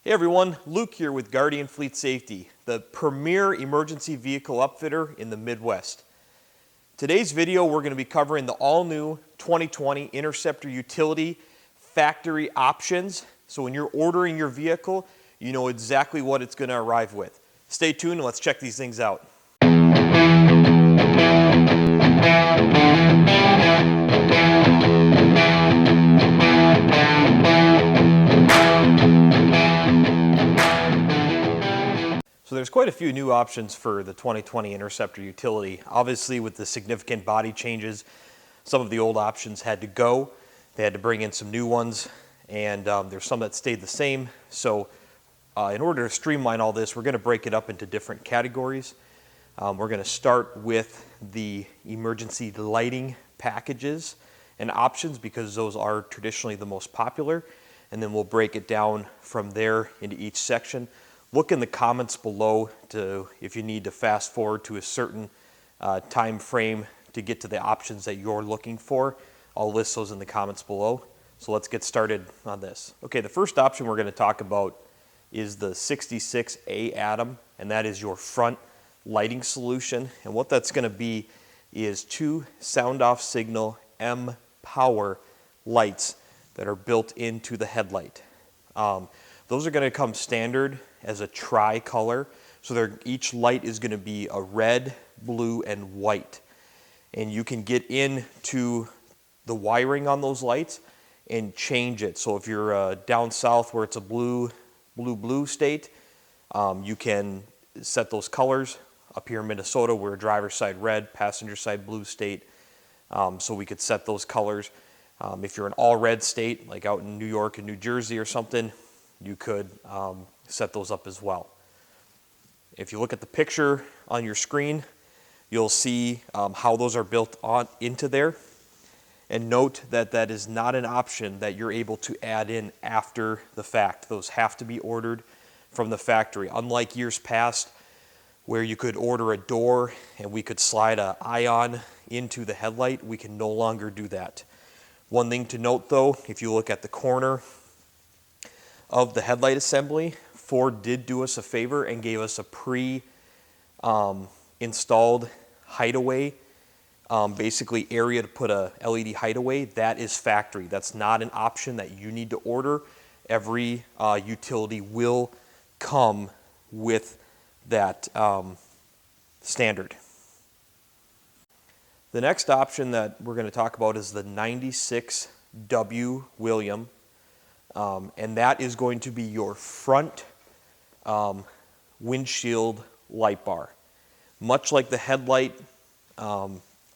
Hey everyone, Luke here with Guardian Fleet Safety, the premier emergency vehicle upfitter in the Midwest. Today's video we're going to be covering the all-new 2020 Interceptor Utility factory options. So when you're ordering your vehicle, you know exactly what it's going to arrive with. Stay tuned and let's check these things out. So there's quite a few new options for the 2020 Interceptor Utility. Obviously with the significant body changes, some of the old options had to go. They had to bring in some new ones, and there's some that stayed the same. So in order to streamline all this, we're going to break it up into different categories. We're going to start with the emergency lighting packages and options because those are traditionally the most popular, and then we'll break it down from there into each section. Look in the comments below if you need to fast forward to a certain time frame to get to the options that you're looking for. I'll list those in the comments below. So let's get started on this. Okay, the first option we're going to talk about is the 66A Atom, and that is your front lighting solution. And what that's going to be is 2 sound-off signal M power lights that are built into the headlight. Those are going to come standard as a tri-color. So each light is going to be a red, blue, and white. And you can get into the wiring on those lights and change it. So if you're down south where it's a blue state, you can set those colors. Up here in Minnesota, we're driver's side red, passenger side blue state. So we could set those colors. If you're an all red state, like out in New York and New Jersey or something, you could set those up as well. If you look at the picture on your screen, you'll see how those are built into there. And note that that is not an option that you're able to add in after the fact. Those have to be ordered from the factory. Unlike years past where you could order a door and we could slide an ion into the headlight, we can no longer do that. One thing to note though, if you look at the corner of the headlight assembly, Ford did do us a favor and gave us a pre-installed hideaway, basically area to put a LED hideaway. That is factory. That's not an option that you need to order. Every utility will come with that standard. The next option that we're going to talk about is the 96W William. And that is going to be your front windshield light bar. Much like the headlight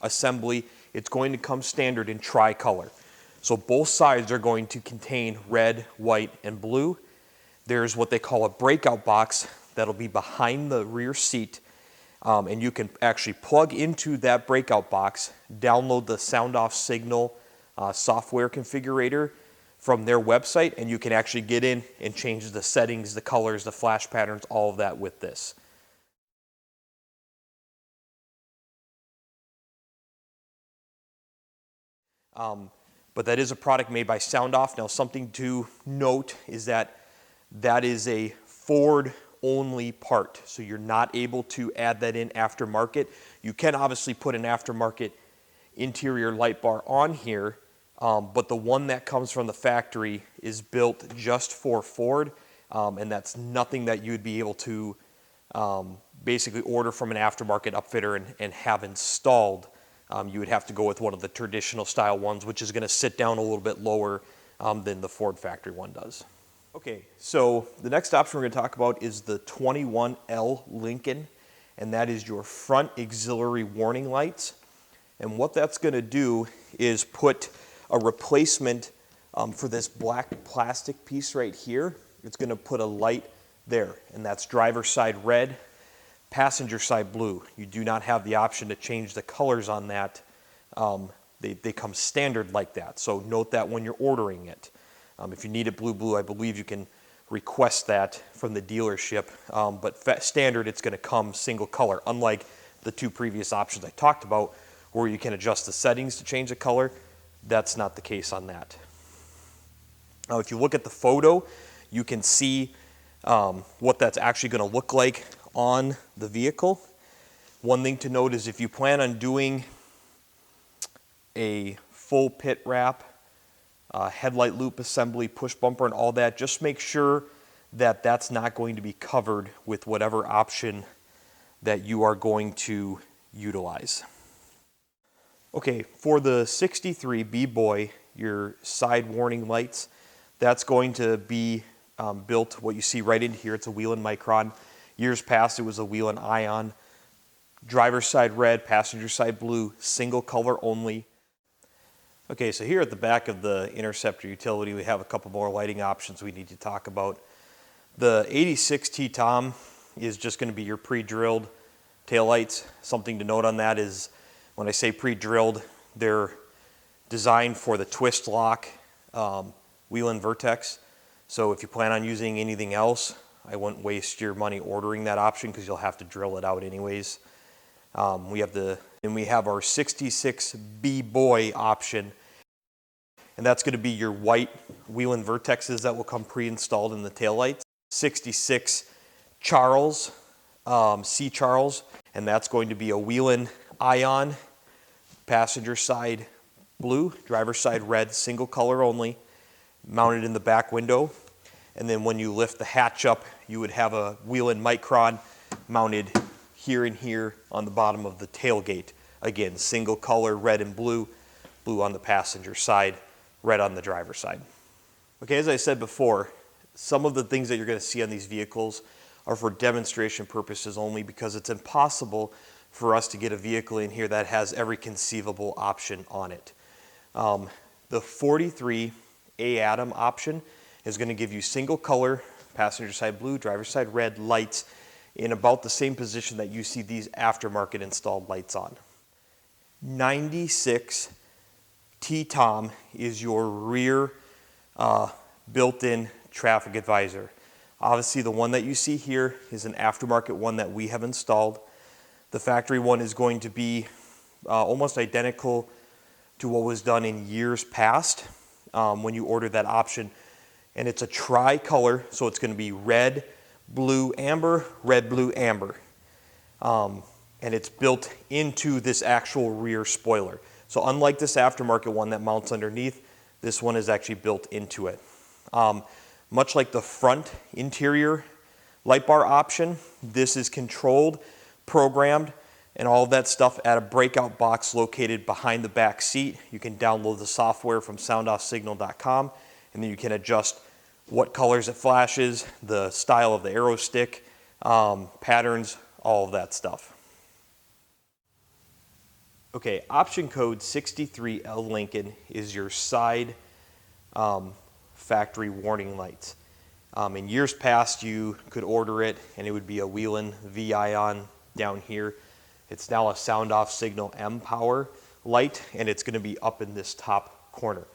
assembly, it's going to come standard in tri-color. So both sides are going to contain red, white, and blue. There's what they call a breakout box that'll be behind the rear seat. And you can actually plug into that breakout box, download the sound-off signal software configurator from their website, and you can actually get in and change the settings, the colors, the flash patterns, all of that with this. But that is a product made by SoundOff. Now something to note is that that is a Ford only part, so you're not able to add that in aftermarket. You can obviously put an aftermarket interior light bar on here, but the one that comes from the factory is built just for Ford, and that's nothing that you'd be able to basically order from an aftermarket upfitter and have installed. You would have to go with one of the traditional style ones, which is going to sit down a little bit lower than the Ford factory one does. Okay, so the next option we're going to talk about is the 21L Lincoln, and that is your front auxiliary warning lights. And what that's going to do is put a replacement for this black plastic piece right here. It's going to put a light there, and that's driver's side red, passenger side blue. You do not have the option to change the colors on that. They come standard like that, so note that when you're ordering it. If you need it blue, I believe you can request that from the dealership, but standard it's going to come single color, unlike the two previous options I talked about where you can adjust the settings to change the color. That's not the case on that. Now if you look at the photo, you can see what that's actually going to look like on the vehicle. One thing to note is if you plan on doing a full pit wrap, headlight loop assembly, push bumper, and all that, just make sure that that's not going to be covered with whatever option that you are going to utilize. Okay, for the 63 B-Boy, your side warning lights, that's going to be built, what you see right in here, it's a Whelen Micron. Years past, it was a Whelen Ion. Driver's side red, passenger side blue, single color only. Okay, so here at the back of the Interceptor Utility, we have a couple more lighting options we need to talk about. The 86 T-Tom is just going to be your pre-drilled taillights. Something to note on that is when I say pre-drilled, they're designed for the twist lock Whelen Vertex. So if you plan on using anything else, I wouldn't waste your money ordering that option because you'll have to drill it out anyways. We have our 66 B-Boy option, and that's going to be your white Whelen Vertexes that will come pre-installed in the taillights. 66 Charles, C Charles, and that's going to be a Whelen Ion, passenger side blue, driver's side red, single color only, mounted in the back window. And then when you lift the hatch up, you would have a Whelen Micron mounted here and here on the bottom of the tailgate. Again, single color, red and blue, blue on the passenger side, red on the driver's side. Okay, as I said before, some of the things that you're going to see on these vehicles are for demonstration purposes only because it's impossible for us to get a vehicle in here that has every conceivable option on it. The 43 A-Atom option is going to give you single color, passenger side blue, driver's side red lights in about the same position that you see these aftermarket installed lights on. 96 T-Tom is your rear built-in traffic advisor. Obviously the one that you see here is an aftermarket one that we have installed. The factory one is going to be almost identical to what was done in years past when you ordered that option. And it's a tri-color, so it's going to be red, blue, amber, red, blue, amber. And it's built into this actual rear spoiler. So unlike this aftermarket one that mounts underneath, this one is actually built into it. Much like the front interior light bar option, this is controlled, programmed, and all of that stuff at a breakout box located behind the back seat. You can download the software from soundoffsignal.com, and then you can adjust what colors it flashes, the style of the arrow stick, patterns, all of that stuff. Okay, option code 63L Lincoln is your side factory warning lights. In years past, you could order it and it would be a Whelen V-Ion down here. It's now a Sound Off Signal M-Power light, and it's going to be up in this top corner.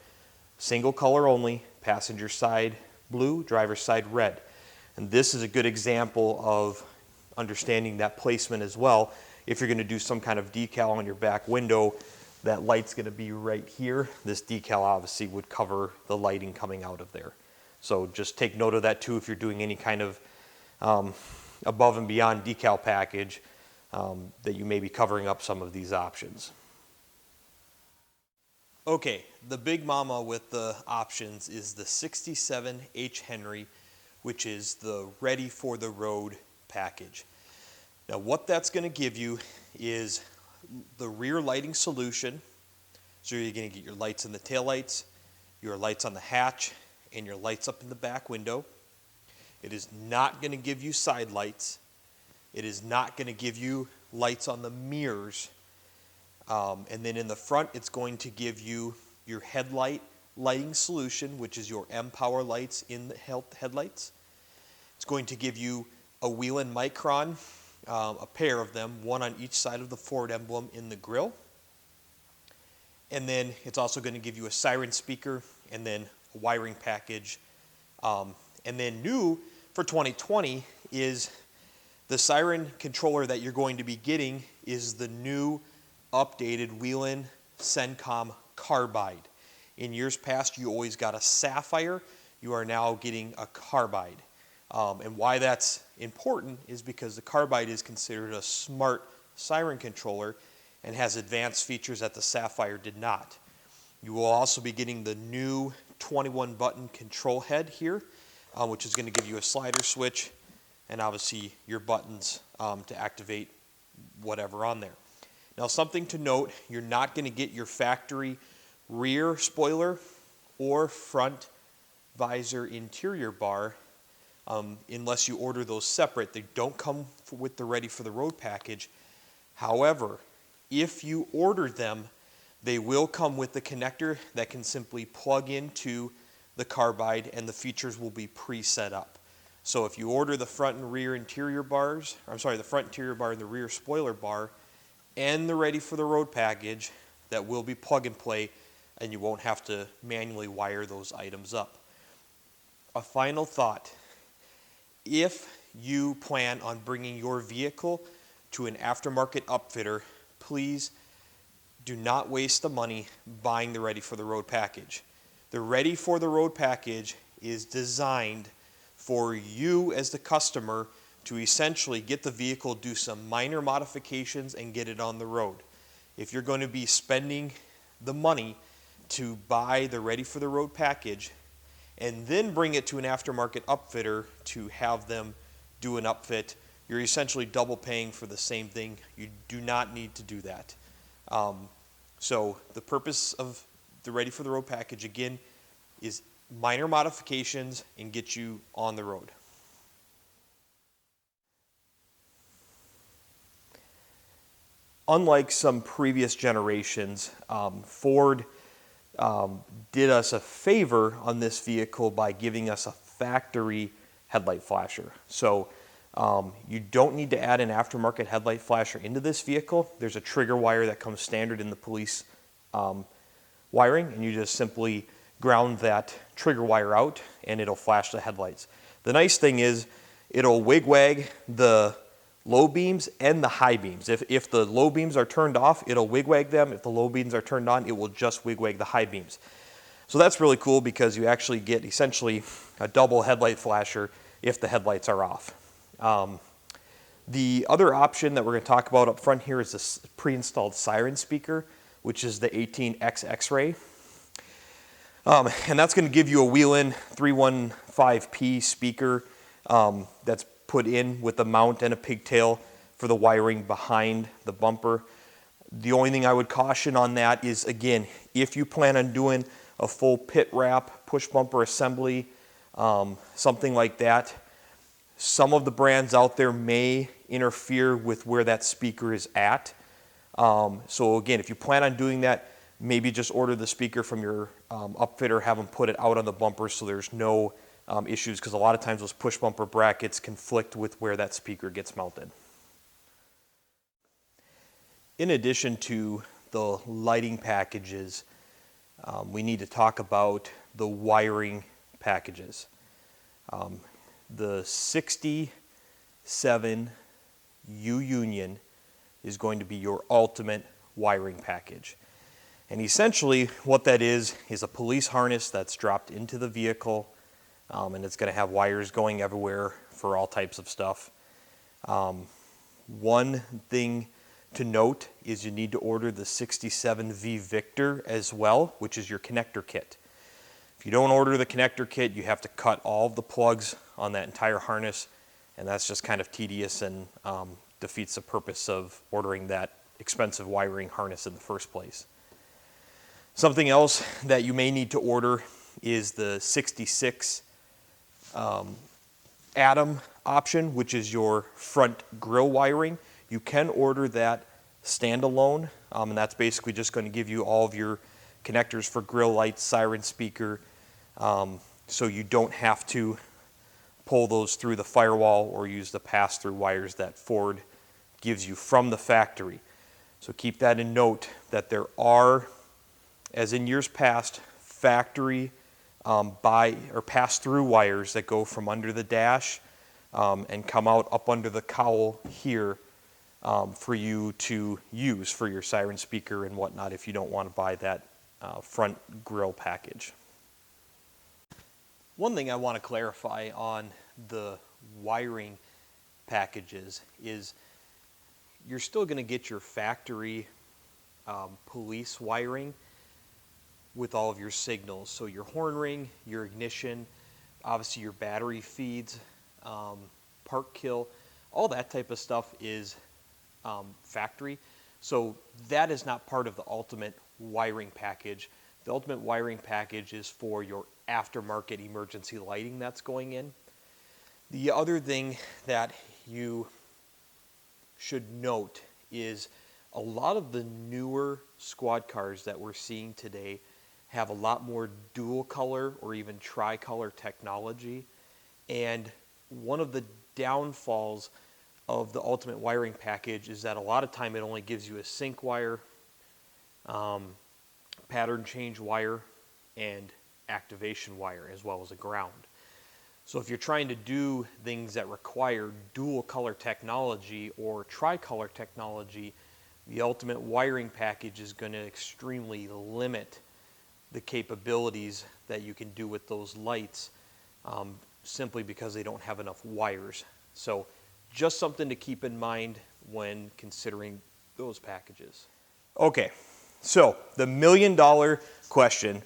Single color only, passenger side blue, driver's side red. And this is a good example of understanding that placement as well. If you're going to do some kind of decal on your back window, that light's going to be right here. This decal obviously would cover the lighting coming out of there. So just take note of that too if you're doing any kind of above and beyond decal package, that you may be covering up some of these options. Okay, the big mama with the options is the 67 H. Henry, which is the ready for the road package. Now what that's going to give you is the rear lighting solution. So you're going to get your lights in the taillights, your lights on the hatch, and your lights up in the back window. It is not going to give you side lights. It is not going to give you lights on the mirrors. And then in the front, it's going to give you your headlight lighting solution, which is your M-Power lights in the headlights. It's going to give you a Whelen Micron, a pair of them, one on each side of the Ford emblem in the grille. And then it's also going to give you a siren speaker and then a wiring package. And then new for 2020 is the siren controller that you're going to be getting is the new updated Whelen Sencom Carbide. In years past, you always got a Sapphire. You are now getting a Carbide. And why that's important is because the Carbide is considered a smart siren controller and has advanced features that the Sapphire did not. You will also be getting the new 21 button control head here, which is going to give you a slider switch and obviously your buttons to activate whatever on there. Now, something to note, you're not going to get your factory rear spoiler or front visor interior bar unless you order those separate. They don't come with the Ready for the Road package. However, if you order them, they will come with the connector that can simply plug into the Carbide, and the features will be pre-set up. So if you order the front and rear interior bars, the front interior bar and the rear spoiler bar, and the Ready for the Road package, that will be plug and play, and you won't have to manually wire those items up. A final thought: if you plan on bringing your vehicle to an aftermarket upfitter, please do not waste the money buying the Ready for the Road package. The Ready for the Road package is designed for you as the customer to essentially get the vehicle, do some minor modifications, and get it on the road. If you're going to be spending the money to buy the Ready for the Road package and then bring it to an aftermarket upfitter to have them do an upfit, you're essentially double paying for the same thing. You do not need to do that. So the purpose of the Ready for the Road package, again, is minor modifications and get you on the road. Unlike some previous generations, Ford did us a favor on this vehicle by giving us a factory headlight flasher. So you don't need to add an aftermarket headlight flasher into this vehicle. There's a trigger wire that comes standard in the police wiring, and you just simply ground that trigger wire out and it'll flash the headlights. The nice thing is it'll wig-wag the low beams and the high beams. If the low beams are turned off, it'll wig-wag them. If the low beams are turned on, it will just wig-wag the high beams. So that's really cool because you actually get essentially a double headlight flasher if the headlights are off. The other option that we're going to talk about up front here is this pre-installed siren speaker, which is the 18X X-Ray. And that's going to give you a Whelen 315P speaker that's put in with a mount and a pigtail for the wiring behind the bumper. The only thing I would caution on that is, again, if you plan on doing a full pit wrap, push bumper assembly, something like that, some of the brands out there may interfere with where that speaker is at. So again, if you plan on doing that, maybe just order the speaker from your upfitter, have them put it out on the bumper so there's no issues, because a lot of times those push bumper brackets conflict with where that speaker gets mounted. In addition to the lighting packages, we need to talk about the wiring packages. The 67 U Union is going to be your ultimate wiring package. And essentially what that is a police harness that's dropped into the vehicle, and it's going to have wires going everywhere for all types of stuff. One thing to note is you need to order the 67V Victor as well, which is your connector kit. If you don't order the connector kit, you have to cut all of the plugs on that entire harness, and that's just kind of tedious and defeats the purpose of ordering that expensive wiring harness in the first place. Something else that you may need to order is the 66 Atom option, which is your front grille wiring. You can order that standalone, and that's basically just going to give you all of your connectors for grille lights, siren speaker, so you don't have to pull those through the firewall or use the pass-through wires that Ford gives you from the factory. So keep that in note, that there are, as in years past, factory pass-through wires that go from under the dash and come out up under the cowl here for you to use for your siren speaker and whatnot if you don't want to buy that front grille package. One thing I want to clarify on the wiring packages is you're still going to get your factory police wiring with all of your signals. So your horn ring, your ignition, obviously your battery feeds, park kill, all that type of stuff is factory. So that is not part of the ultimate wiring package. The ultimate wiring package is for your aftermarket emergency lighting that's going in. The other thing that you should note is a lot of the newer squad cars that we're seeing today have a lot more dual color or even tricolor technology. And one of the downfalls of the ultimate wiring package is that a lot of time it only gives you a sync wire, pattern change wire, and activation wire, as well as a ground. So if you're trying to do things that require dual color technology or tricolor technology, the ultimate wiring package is going to extremely limit the capabilities that you can do with those lights, simply because they don't have enough wires. So just something to keep in mind when considering those packages. Okay, so the $1 million question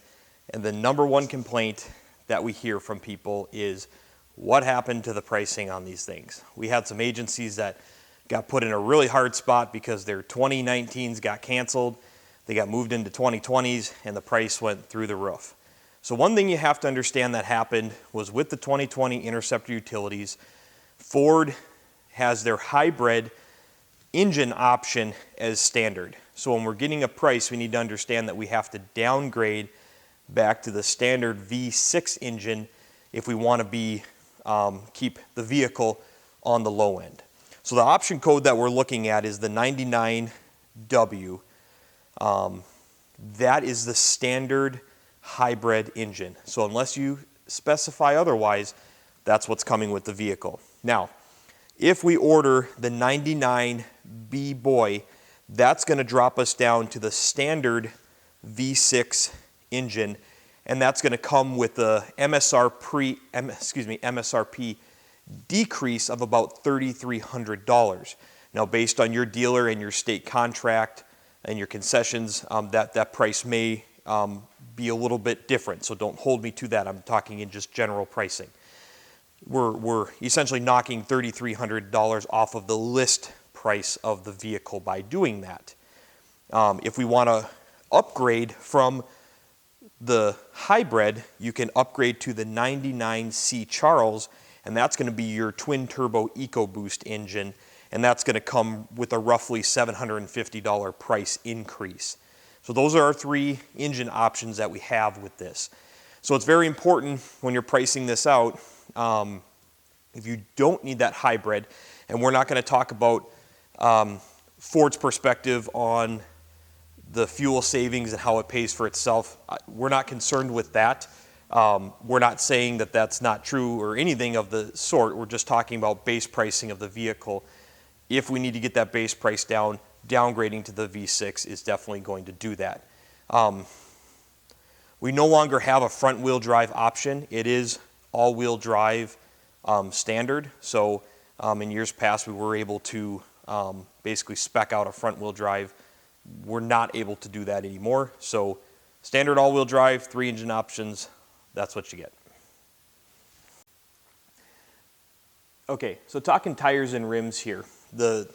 and the number one complaint that we hear from people is, what happened to the pricing on these things? We had some agencies that got put in a really hard spot because their 2019s got canceled, they got moved into 2020s, and the price went through the roof. So one thing you have to understand that happened was with the 2020 Interceptor Utilities, Ford has their hybrid engine option as standard. So when we're getting a price, we need to understand that we have to downgrade back to the standard V6 engine if we want to be keep the vehicle on the low end. So the option code that we're looking at is the 99W. That is the standard hybrid engine. So unless you specify otherwise, that's what's coming with the vehicle. Now, if we order the 99B Boy, that's going to drop us down to the standard V6 engine, and that's going to come with the MSRP decrease of about $3,300. Now, based on your dealer and your state contract and your concessions, that price may be a little bit different, so don't hold me to that. I'm talking in just general pricing. We're essentially knocking $3,300 off of the list price of the vehicle by doing that. If we want to upgrade from the hybrid, you can upgrade to the 99C Charles, and that's going to be your twin turbo EcoBoost engine, and that's going to come with a roughly $750 price increase. So those are our three engine options that we have with this. So it's very important when you're pricing this out, if you don't need that hybrid, and we're not going to talk about Ford's perspective on the fuel savings and how it pays for itself. We're not concerned with that. We're not saying that that's not true or anything of the sort. We're just talking about base pricing of the vehicle. If we need to get that base price down, downgrading to the V6 is definitely going to do that. We no longer have a front wheel drive option. It is all-wheel drive standard. So in years past, we were able to basically spec out a front wheel drive. We're not able to do that anymore. So standard all-wheel drive, 3 engine options, that's what you get. Okay, so talking tires and rims here. The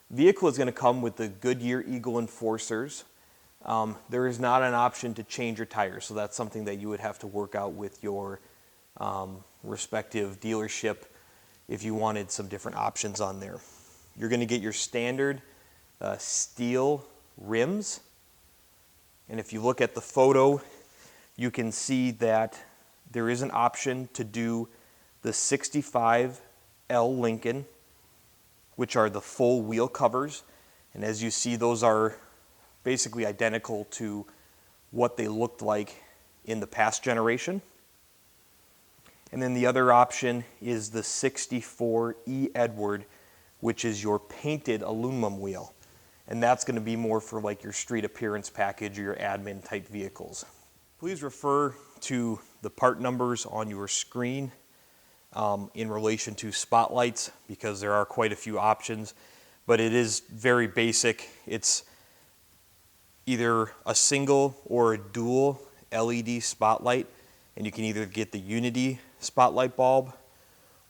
vehicle is going to come with the Goodyear Eagle Enforcers. There is not an option to change your tires, so that's something that you would have to work out with your respective dealership if you wanted some different options on there. You're going to get your standard steel rims, and if you look at the photo, you can see that there is an option to do the 65L Lincoln, which are the full wheel covers, and as you see, those are basically identical to what they looked like in the past generation. And then the other option is the 64E Edward, which is your painted aluminum wheel. And that's going to be more for like your street appearance package or your admin type vehicles. Please refer to the part numbers on your screen in relation to spotlights because there are quite a few options, but it is very basic. It's either a single or a dual LED spotlight, and you can either get the Unity spotlight bulb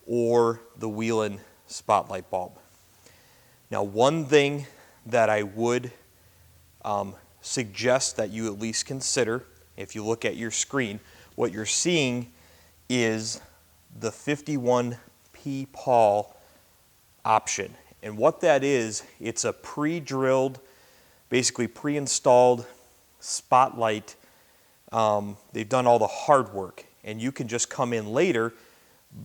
or the Whelen spotlight bulb. Now, one thing that I would suggest that you at least consider, if you look at your screen, what you're seeing is the 51P Paul option. And what that is, it's a pre-drilled, basically pre-installed spotlight. They've done all the hard work, and you can just come in later,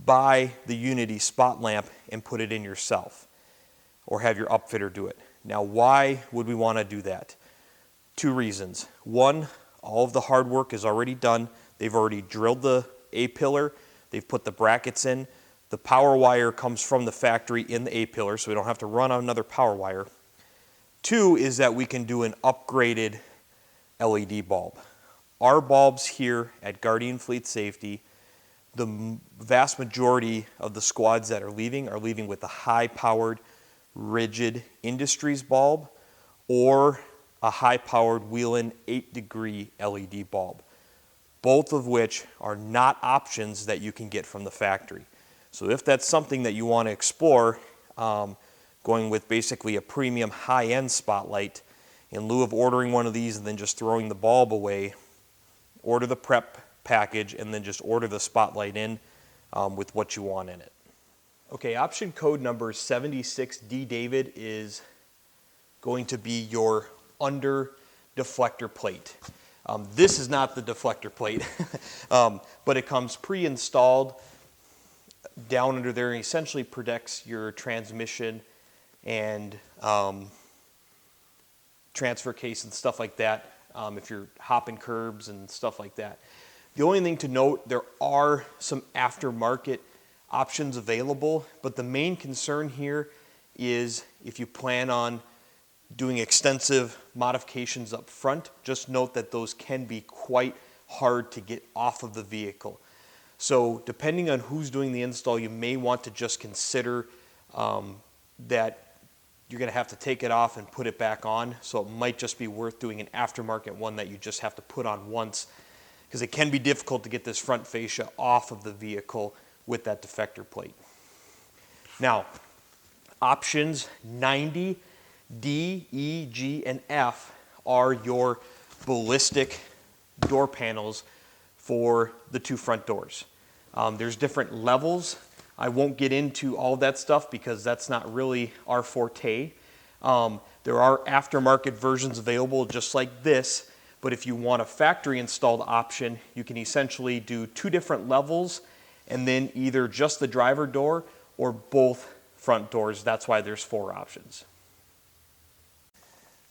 buy the Unity spot lamp and put it in yourself, or have your upfitter do it. Now, why would we want to do that? Two reasons. One, all of the hard work is already done. They've already drilled the A-pillar. They've put the brackets in. The power wire comes from the factory in the A-pillar, so we don't have to run another power wire. Two is that we can do an upgraded LED bulb. Our bulbs here at Guardian Fleet Safety, the vast majority of the squads that are leaving with a high-powered, rigid Industries bulb or a high-powered Whelen 8-degree LED bulb, both of which are not options that you can get from the factory. So if that's something that you want to explore, going with basically a premium high-end spotlight, in lieu of ordering one of these and then just throwing the bulb away, order the prep package and then just order the spotlight in with what you want in it. Okay, option code number 76D David is going to be your under deflector plate. This is not the deflector plate, but it comes pre-installed down under there and essentially protects your transmission and transfer case and stuff like that if you're hopping curbs and stuff like that. The only thing to note, there are some aftermarket options available, but the main concern here is if you plan on doing extensive modifications up front, just note that those can be quite hard to get off of the vehicle. So depending on who's doing the install, you may want to just consider that you're going to have to take it off and put it back on. So it might just be worth doing an aftermarket one that you just have to put on once, because it can be difficult to get this front fascia off of the vehicle with that defector plate. Now, options 90, D, E, G, and F are your ballistic door panels for the two front doors. There's different levels. I won't get into all that stuff because that's not really our forte. There are aftermarket versions available just like this, but if you want a factory installed option, you can essentially do two different levels and then either just the driver door or both front doors. That's why there's 4 options.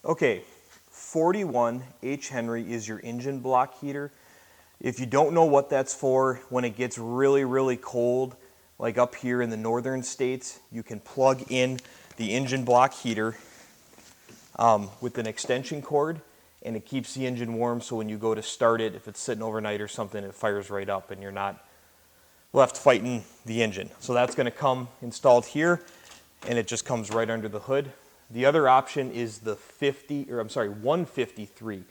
Okay, 41 H. Henry is your engine block heater. If you don't know what that's for, when it gets really, really cold, like up here in the northern states, you can plug in the engine block heater with an extension cord, and it keeps the engine warm, so when you go to start it, if it's sitting overnight or something, it fires right up and you're not left fighting the engine. So that's going to come installed here, and it just comes right under the hood. The other option is the 153,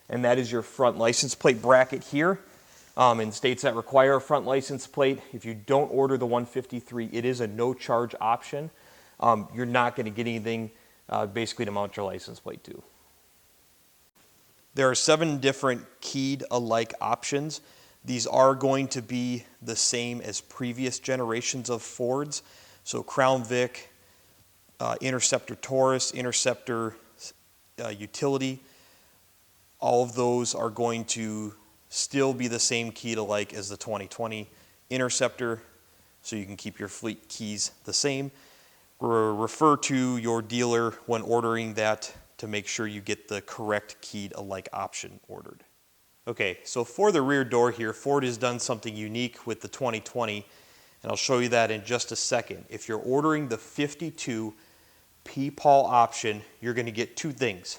and that is your front license plate bracket here. In states that require a front license plate, if you don't order the 153, it is a no-charge option. You're not going to get anything basically to mount your license plate to. There are 7 different keyed alike options. These are going to be the same as previous generations of Fords. So Crown Vic, Interceptor Taurus, Interceptor Utility, all of those are going to still be the same keyed alike as the 2020 Interceptor, so you can keep your fleet keys the same. Refer to your dealer when ordering that to make sure you get the correct keyed alike option ordered. Okay, so for the rear door here, Ford has done something unique with the 2020, and I'll show you that in just a second. If you're ordering the 52 P-Paul option, you're going to get 2 things.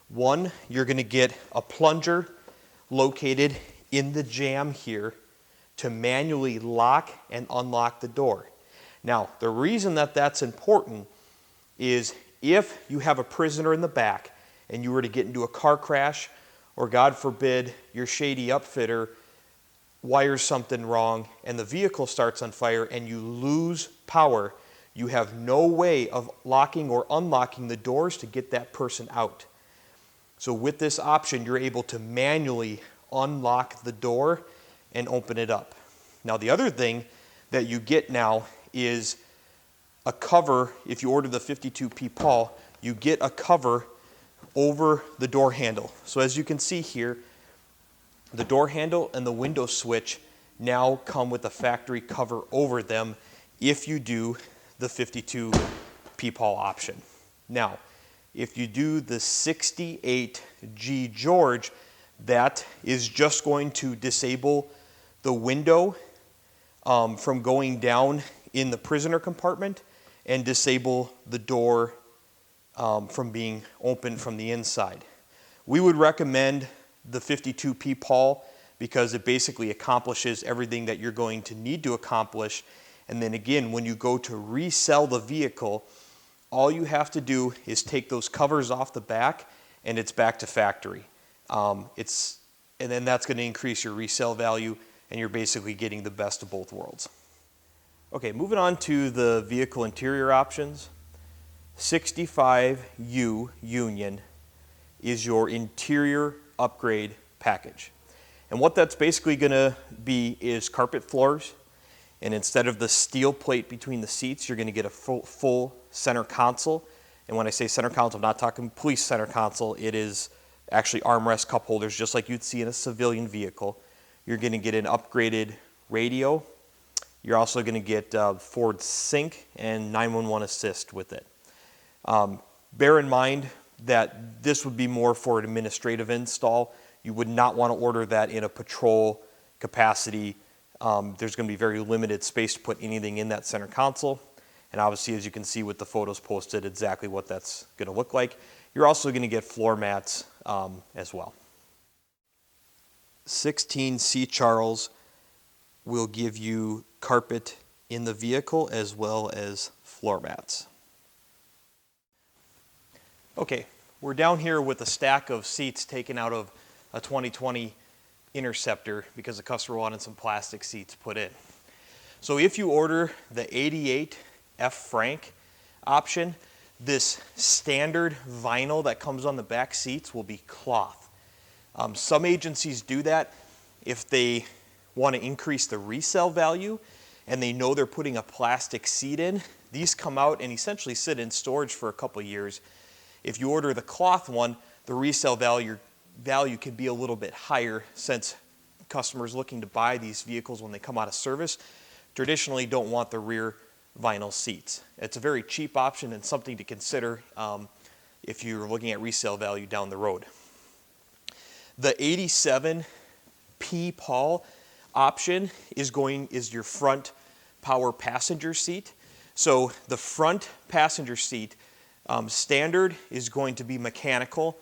One, you're going to get a plunger located in the jamb here to manually lock and unlock the door. Now, the reason that that's important is if you have a prisoner in the back and you were to get into a car crash, or God forbid, your shady upfitter wires something wrong and the vehicle starts on fire and you lose power, you have no way of locking or unlocking the doors to get that person out. So with this option, you're able to manually unlock the door and open it up. Now, the other thing that you get now is a cover. If you order the 52P Paul, you get a cover over the door handle. So as you can see here, the door handle and the window switch now come with a factory cover over them if you do the 52P Paul option. Now, if you do the 68G George, that is just going to disable the window from going down in the prisoner compartment and disable the door from being open from the inside. We would recommend the 52P Paul because it basically accomplishes everything that you're going to need to accomplish. And then again, when you go to resell the vehicle, all you have to do is take those covers off the back and it's back to factory. And then that's going to increase your resale value and you're basically getting the best of both worlds. Okay, moving on to the vehicle interior options. 65U Union is your interior upgrade package. And what that's basically going to be is carpet floors. And instead of the steel plate between the seats, you're going to get a full center console. And when I say center console, I'm not talking police center console. It is actually armrest cup holders, just like you'd see in a civilian vehicle. You're going to get an upgraded radio. You're also going to get Ford Sync and 911 Assist with it. Bear in mind that this would be more for an administrative install. You would not want to order that in a patrol capacity. There's going to be very limited space to put anything in that center console. And obviously, as you can see with the photos posted, exactly what that's going to look like. You're also going to get floor mats as well. 16C Charles will give you carpet in the vehicle as well as floor mats. Okay, we're down here with a stack of seats taken out of a 2020 Interceptor because the customer wanted some plastic seats put in. So if you order the 88 F Frank option, this standard vinyl that comes on the back seats will be cloth. Some agencies do that if they want to increase the resale value and they know they're putting a plastic seat in. These come out and essentially sit in storage for a couple of years. If you order the cloth one, the resale value could be a little bit higher since customers looking to buy these vehicles when they come out of service traditionally don't want the rear vinyl seats. It's a very cheap option and something to consider if you're looking at resale value down the road. The 87P Paul option is your front power passenger seat. So the front passenger seat standard is going to be mechanical,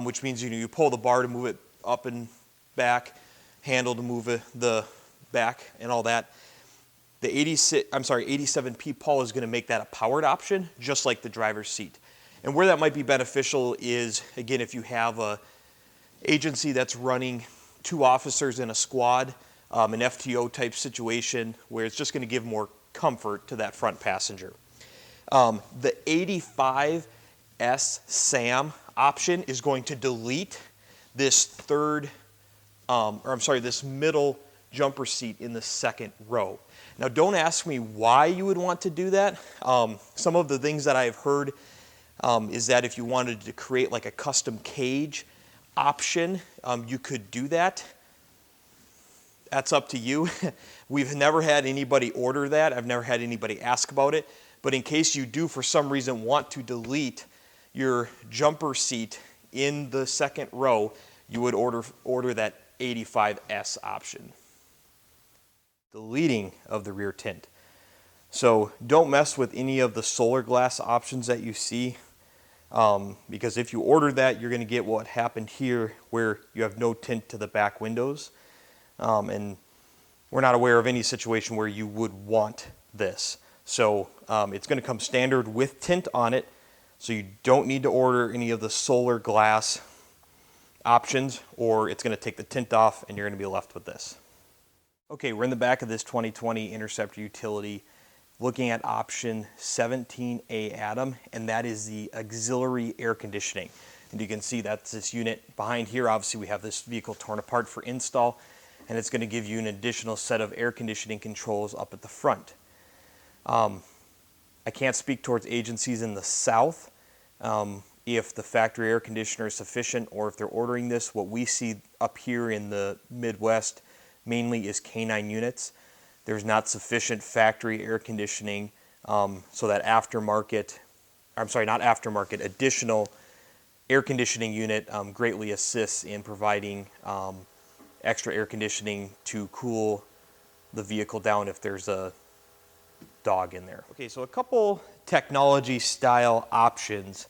which means you pull the bar to move it up and back, handle to move the back and all that. The 87P Paul is going to make that a powered option, just like the driver's seat. And where that might be beneficial is, again, if you have a agency that's running 2 officers in a squad, an FTO type situation where it's just going to give more comfort to that front passenger. The 85S SAM option is going to delete this this middle jumper seat in the second row. Now, don't ask me why you would want to do that. Some of the things that I've heard is that if you wanted to create like a custom cage option, you could do that. That's up to you. We've never had anybody order that. I've never had anybody ask about it. But in case you do, for some reason, want to delete your jumper seat in the second row, you would order that 85S option. Deleting of the rear tint. So don't mess with any of the solar glass options that you see, because if you order that, you're going to get what happened here, where you have no tint to the back windows. And we're not aware of any situation where you would want this. So it's going to come standard with tint on it, so you don't need to order any of the solar glass options, or it's going to take the tint off and you're going to be left with this. Okay, we're in the back of this 2020 Interceptor Utility looking at option 17A Atom, and that is the auxiliary air conditioning. And you can see that's this unit behind here. Obviously we have this vehicle torn apart for install, and it's going to give you an additional set of air conditioning controls up at the front. I can't speak towards agencies in the South if the factory air conditioner is sufficient or if they're ordering this. What we see up here in the Midwest mainly is K9 units. There's not sufficient factory air conditioning, so that additional air conditioning unit greatly assists in providing extra air conditioning to cool the vehicle down if there's a dog in there. Okay, so a couple technology style options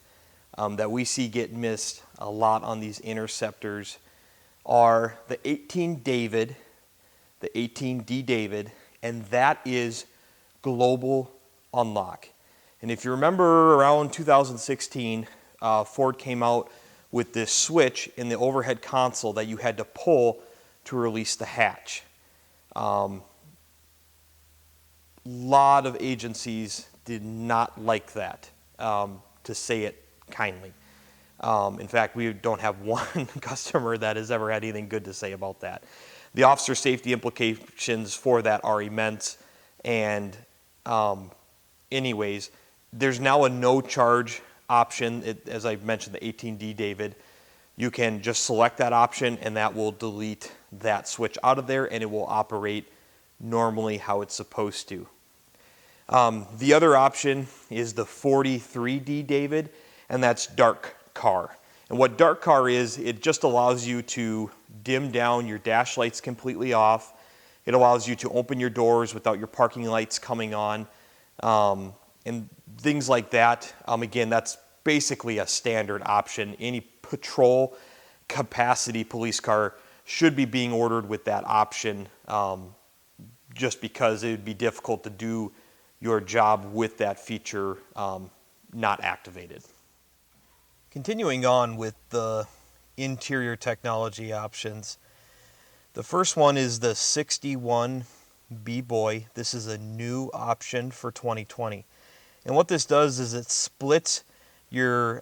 that we see get missed a lot on these Interceptors are the 18 David, the 18D David, and that is global unlock. And if you remember around 2016, Ford came out with this switch in the overhead console that you had to pull to release the hatch. Lot of agencies did not like that, to say it kindly. In fact, we don't have one customer that has ever had anything good to say about that. The officer safety implications for that are immense, and anyways, there's now a no charge option. As I mentioned, the 18D David, you can just select that option and that will delete that switch out of there and it will operate normally how it's supposed to. The other option is the 43D David, and that's dark car. And what dark car is, it just allows you to dim down your dash lights completely off. It allows you to open your doors without your parking lights coming on, and things like that. Again, that's basically a standard option. Any patrol capacity police car should be being ordered with that option, just because it would be difficult to do your job with that feature not activated. Continuing on with the interior technology options, the first one is the 61 B-Boy. This is a new option for 2020. And what this does is it splits your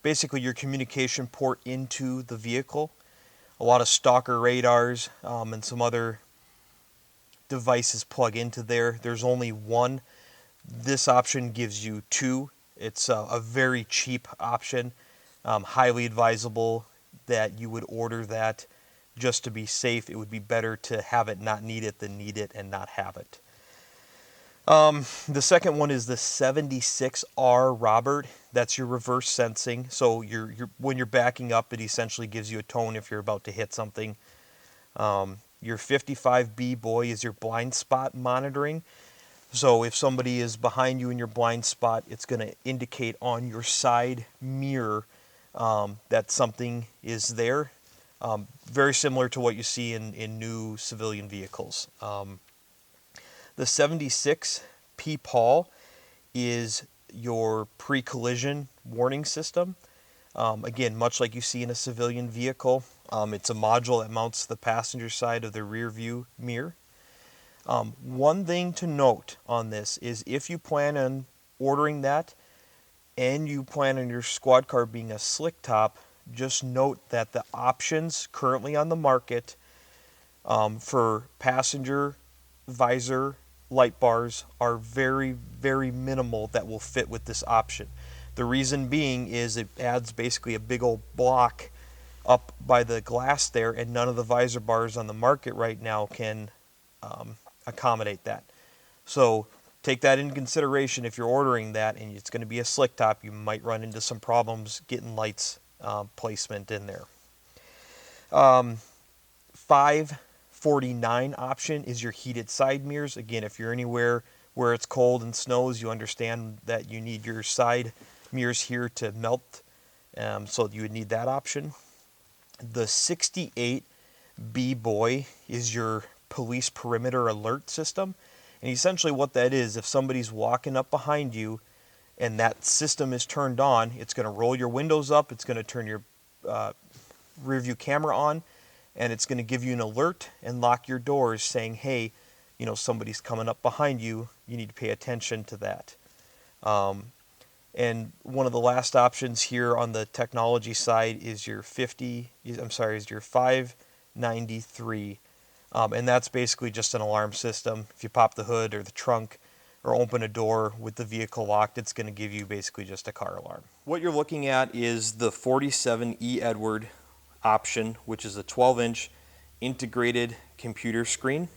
basically your communication port into the vehicle. A lot of stalker radars and some other devices plug into there. There's only one. This option gives you two. It's a very cheap option. Highly advisable that you would order that just to be safe. It would be better to have it, not need it, than need it and not have it. The second one is the 76R Robert. That's your reverse sensing. So when you're backing up, it essentially gives you a tone if you're about to hit something. Your 55B Boy is your blind spot monitoring. So if somebody is behind you in your blind spot, it's going to indicate on your side mirror that something is there. Very similar to what you see in new civilian vehicles. The 76 P-Paul is your pre-collision warning system. Again, much like you see in a civilian vehicle, it's a module that mounts to the passenger side of the rear view mirror. One thing to note on this is if you plan on ordering that and you plan on your squad car being a slick top, just note that the options currently on the market for passenger visor light bars are very, very minimal that will fit with this option. The reason being is it adds basically a big old block up by the glass there, and none of the visor bars on the market right now can accommodate that. So take that into consideration if you're ordering that and it's going to be a slick top. You might run into some problems getting lights placement in there. 549 option is your heated side mirrors. Again, if you're anywhere where it's cold and snows, you understand that you need your side mirrors here to melt, so you would need that option. The 68 B-Boy is your police perimeter alert system. And essentially what that is, if somebody's walking up behind you and that system is turned on, it's going to roll your windows up, it's going to turn your rear view camera on, and it's going to give you an alert and lock your doors saying, hey, you know, somebody's coming up behind you, you need to pay attention to that. And one of the last options here on the technology side is your 593, and that's basically just an alarm system. If you pop the hood or the trunk or open a door with the vehicle locked, it's going to give you basically just a car alarm. What you're looking at is the 47E Edward option, which is a 12-inch integrated computer screen.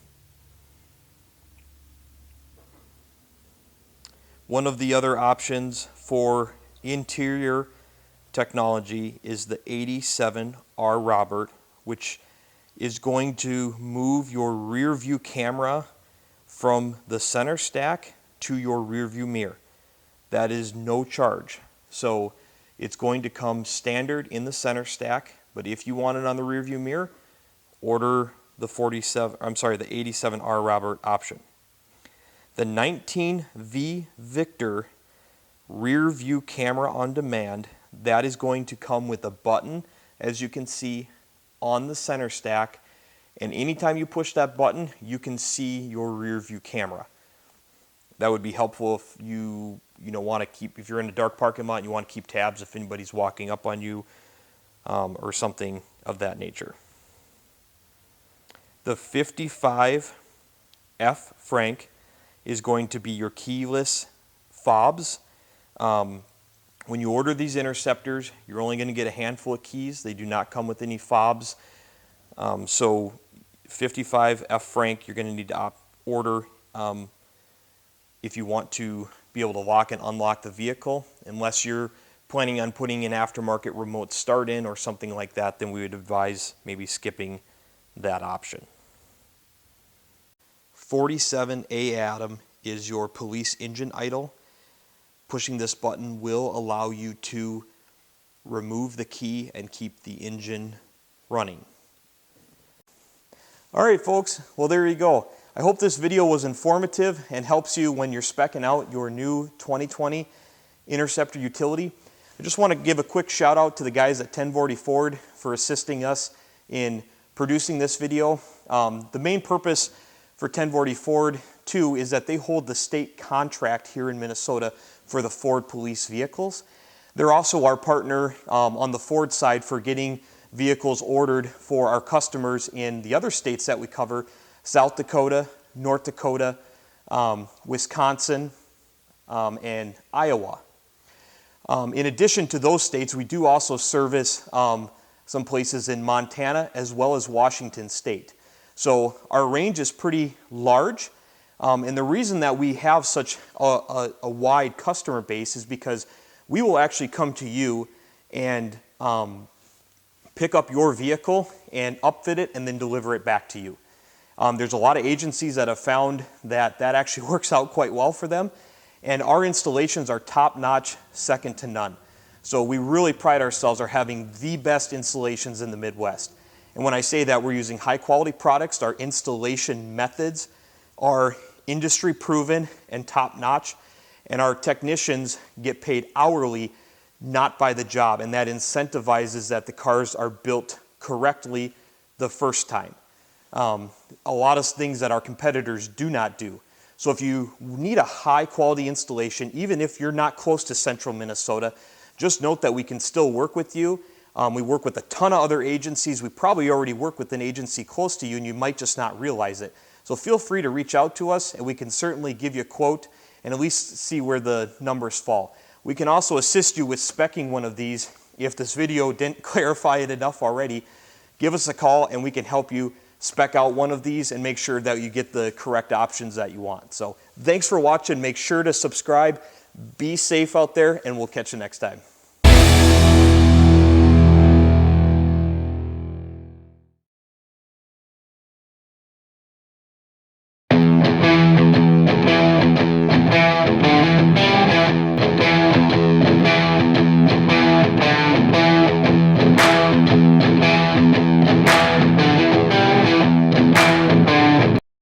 One of the other options for interior technology is the 87R Robert, which is going to move your rear view camera from the center stack to your rear view mirror. That is no charge. So it's going to come standard in the center stack, but if you want it on the rear view mirror, order the 87R Robert option. The 19V Victor rear view camera on demand, that is going to come with a button, as you can see, on the center stack, and anytime you push that button, you can see your rear view camera. That would be helpful if you want to keep, if you're in a dark parking lot and you want to keep tabs if anybody's walking up on you or something of that nature. The 55F Frank is going to be your keyless fobs. When you order these Interceptors, you're only going to get a handful of keys. They do not come with any fobs. So 55F Frank, you're going to need to order if you want to be able to lock and unlock the vehicle. Unless you're planning on putting an aftermarket remote start in or something like that, then we would advise maybe skipping that option. 47A Adam is your police engine idle. Pushing this button will allow you to remove the key and keep the engine running. Alright folks, well there you go. I hope this video was informative and helps you when you're speccing out your new 2020 Interceptor Utility. I just want to give a quick shout out to the guys at 1040 Ford for assisting us in producing this video. The main purpose for 1040 Ford too is that they hold the state contract here in Minnesota for the Ford police vehicles. They're also our partner on the Ford side for getting vehicles ordered for our customers in the other states that we cover: South Dakota, North Dakota, Wisconsin, and Iowa. In addition to those states, we do also service some places in Montana as well as Washington State. So our range is pretty large, and the reason that we have such a wide customer base is because we will actually come to you and pick up your vehicle and upfit it and then deliver it back to you. There's a lot of agencies that have found that that actually works out quite well for them, and our installations are top-notch, second to none. So we really pride ourselves on having the best installations in the Midwest. And when I say that, we're using high-quality products. Our installation methods are industry-proven and top-notch, and our technicians get paid hourly, not by the job, and that incentivizes that the cars are built correctly the first time. A lot of things that our competitors do not do. So if you need a high-quality installation, even if you're not close to central Minnesota, just note that we can still work with you. We work with a ton of other agencies. We probably already work with an agency close to you, and you might just not realize it. So feel free to reach out to us, and we can certainly give you a quote and at least see where the numbers fall. We can also assist you with speccing one of these. If this video didn't clarify it enough already, give us a call and we can help you spec out one of these and make sure that you get the correct options that you want. So thanks for watching. Make sure to subscribe. Be safe out there, and we'll catch you next time.